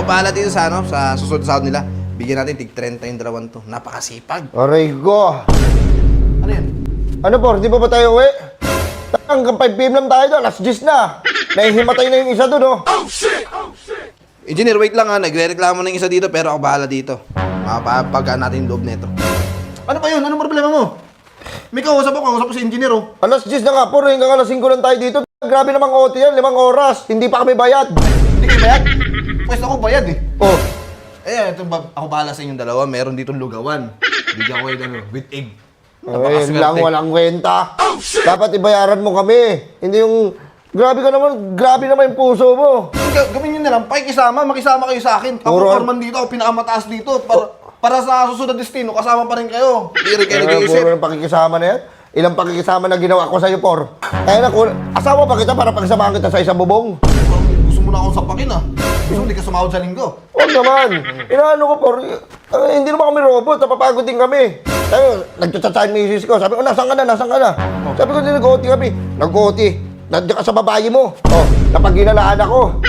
Ako bahala dito sa, sa susunod sa sahod nila. Bigyan natin tig 30 yung dalawan to. Napakasipag. Aray ko. Ano yan? Ano por, di pa ba tayo uwi? Hanggang 5 PM lang tayo doon, alas 10 na. Nahihimatay na yung isa doon, oh. Engineer, wait lang ha. Nagre-reklamo ng isa dito pero ako bahala dito. Mapapagkaan natin yung loob nito. Ano pa yun? Anong problema mo? May kausap ko si engineer oh. Alas 10 na nga por, hanggang alas 5 lang tayo dito. Grabe namang OT yan, 5 oras. Hindi pa kami bayad. Hindi kayo bayad? Pwes ako bayad eh. Oh, Ito, ako bahala sa inyong dalawa. Meron dito lugawan. Bigyan ko kayo with egg. ayun lang, walang kwenta. Dapat ibayaran mo kami. Hindi yung... Grabe naman yung puso mo. Gawin nyo na lang, makisama kayo sa akin. Ako Puro- foreman dito, ako pinakamataas dito. Para sa susunod na destino, kasama pa rin kayo. Hindi rin kayo nag-iisip. Puro ng pakikisama na yan. Ilang pakikisama na ginawa ko sa'yo, por. Kaya na, asawa pa kita para pagsamahan kita sa isang bubong. Gusto mo na akong sapakin ah. Gusto mo, hindi ka sumahod sa linggo. Huwag naman. Inaano ko, por. Hindi naman kami robot. Napapagod din kami. Tayo, nagchat-chat sa misis ko. Sabi ko, nasaan ka na? Sabi ko, hindi nag-OT kami. Nag-OT. Nandiyan ka sa babae mo. Oh, napag-ginalaan ako.